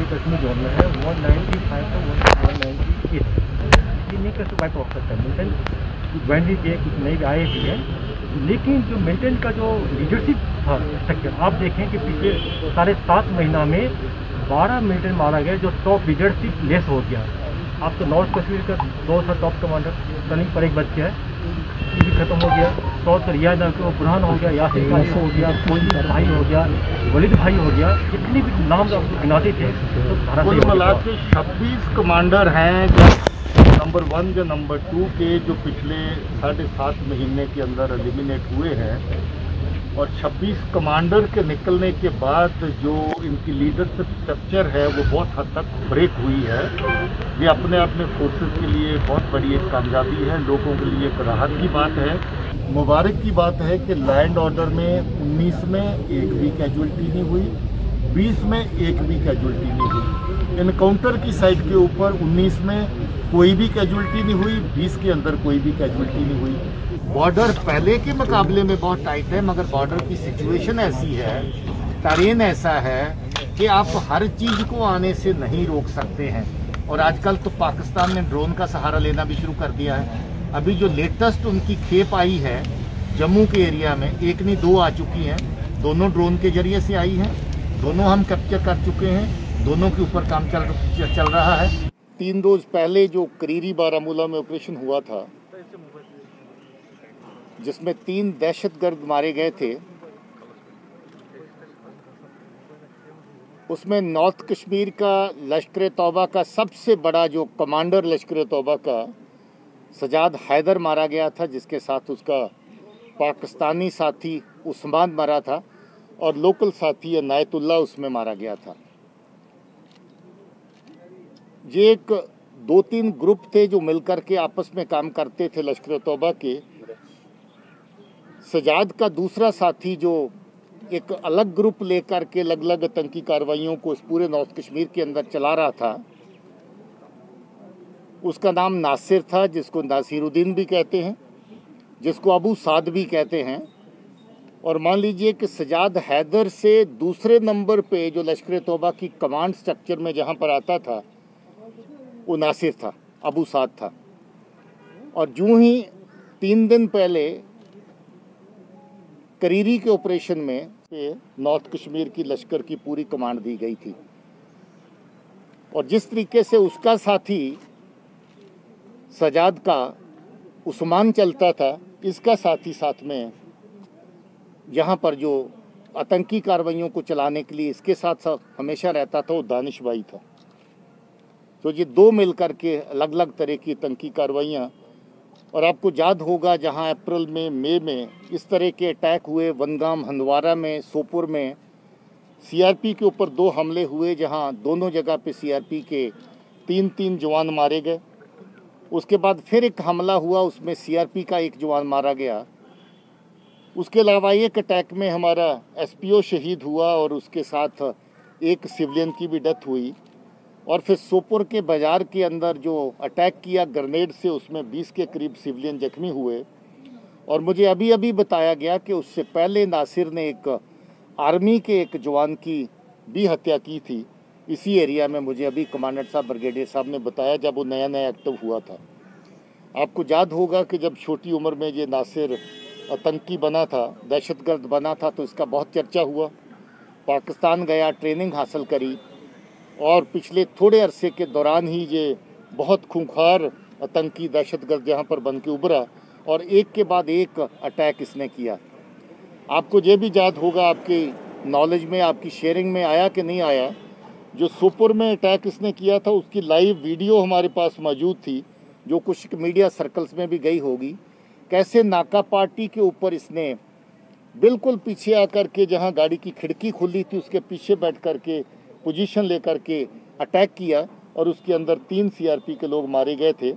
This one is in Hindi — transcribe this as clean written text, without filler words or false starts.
कश्मीर जोन में है 195 to 198 नहीं कर सकता हो सकता है मेंटेन वेंडी के कुछ नई आए भी हैं, लेकिन जो मेंटेन का जो लीडरशिप था स्ट्रक्चर आप देखें कि पिछले 7.5 महीना में 12 मेंटेन मारा गया, जो टॉप लीडरशिप लेस हो गया। आप तो नॉर्थ कश्मीर का 2 था टॉप कमांडर टर्निंग पर एक बच गया है, ये भी खत्म हो गया। साउथ रियाज बुरहान हो गया, यासिर खान हो गया, कोई भाई हो गया, वलीद भाई हो गया, जितने भी नाम आपको गिनाते थे तो कुल मिला के 26 कमांडर हैं नंबर 1 या नंबर 2 के, जो पिछले 7.5 महीने के अंदर एलिमिनेट हुए हैं। और 26 कमांडर के निकलने के बाद जो इनकी लीडरशिप स्ट्रक्चर है वो बहुत हद तक ब्रेक हुई है। ये अपने आप में फोर्सेस के लिए बहुत बड़ी एक कामयाबी है, लोगों के लिए एक राहत की बात है, मुबारक की बात है कि लैंड ऑर्डर में 19 में एक भी कैजुअल्टी नहीं हुई, 20 में एक भी कैजुअल्टी नहीं हुई। इनकाउंटर की साइड के ऊपर 19 में कोई भी कैजुअल्टी नहीं हुई, 20 के अंदर कोई भी कैजुअल्टी नहीं हुई। बॉर्डर पहले के मुकाबले में बहुत टाइट है, मगर बॉर्डर की सिचुएशन ऐसी है, टरेन ऐसा है कि आप हर चीज़ को आने से नहीं रोक सकते हैं। और आजकल तो पाकिस्तान ने ड्रोन का सहारा लेना भी शुरू कर दिया है। अभी जो लेटेस्ट उनकी खेप आई है जम्मू के एरिया में, एक नहीं 2 आ चुकी हैं, दोनों ड्रोन के जरिए से आई हैं, दोनों हम कैप्चर कर चुके हैं, दोनों के ऊपर काम चल रहा है। 3 रोज पहले जो करीरी बारामूला में ऑपरेशन हुआ था, जिसमें 3 दहशतगर्द मारे गए थे, उसमें नॉर्थ कश्मीर का लश्कर तौबा का सबसे बड़ा जो कमांडर लश्कर तौबा का सजाद हैदर मारा गया था, जिसके साथ उसका पाकिस्तानी साथी उस्मान मरा था और लोकल साथी अनायतुल्लाह उसमें मारा गया था। ये एक 2-3 ग्रुप थे जो मिलकर के आपस में काम करते थे लश्कर तौबा के। सजाद का दूसरा साथी जो एक अलग ग्रुप लेकर के अलग अलग आतंकी कार्रवाइयों को इस पूरे नॉर्थ कश्मीर के अंदर चला रहा था, उसका नाम नासिर था, जिसको नासिरुद्दीन भी कहते हैं, जिसको अबू साद भी कहते हैं। और मान लीजिए कि सजाद हैदर से दूसरे नंबर पे जो लश्कर तौबा की कमांड स्ट्रक्चर में जहाँ पर आता था वो नासिर था, अबू साद था। और यूं ही 3 दिन पहले करीरी के ऑपरेशन में नॉर्थ कश्मीर की लश्कर की पूरी कमांड दी गई थी। और जिस तरीके से उसका साथी सजाद का उस्मान चलता था, इसका साथी साथ में यहाँ पर जो आतंकी कार्रवाइयों को चलाने के लिए इसके साथ साथ हमेशा रहता था वो दानिश भाई था। तो ये 2 मिलकर के अलग अलग तरह की आतंकी कार्रवाइयाँ। और आपको याद होगा जहाँ अप्रैल में मई में इस तरह के अटैक हुए, वनगाम, हंदवारा में, सोपुर में सीआरपी के ऊपर 2 हमले हुए, जहाँ दोनों जगह पे सीआरपी के 3 जवान मारे गए। उसके बाद फिर एक हमला हुआ, उसमें सीआरपी का 1 जवान मारा गया। उसके अलावा एक अटैक में हमारा एसपीओ शहीद हुआ और उसके साथ एक सिविलियन की भी डेथ हुई। और फिर सोपुर के बाज़ार के अंदर जो अटैक किया ग्रेनेड से, उसमें 20 के करीब सिविलियन जख्मी हुए। और मुझे अभी अभी बताया गया कि उससे पहले नासिर ने एक आर्मी के एक जवान की भी हत्या की थी इसी एरिया में। मुझे अभी कमांडर साहब, ब्रिगेडियर साहब ने बताया जब वो नया नया एक्टिव हुआ था। आपको याद होगा कि जब छोटी उम्र में ये नासिर आतंकी बना था, दहशतगर्द बना था, तो इसका बहुत चर्चा हुआ। पाकिस्तान गया, ट्रेनिंग हासिल करी और पिछले थोड़े अरसे के दौरान ही ये बहुत खूंखार आतंकी दहशतगर्द यहाँ पर बन के उभरा और एक के बाद एक अटैक इसने किया। आपको ये भी याद होगा, आपकी नॉलेज में, आपकी शेयरिंग में आया कि नहीं आया, जो सोपुर में अटैक इसने किया था उसकी लाइव वीडियो हमारे पास मौजूद थी, जो कुछ मीडिया सर्कल्स में भी गई होगी। कैसे नाका पार्टी के ऊपर इसने बिल्कुल पीछे आकर के, जहाँ गाड़ी की खिड़की खुली थी उसके पीछे बैठ कर के पोजीशन लेकर के अटैक किया और उसके अंदर 3 सीआरपी के लोग मारे गए थे।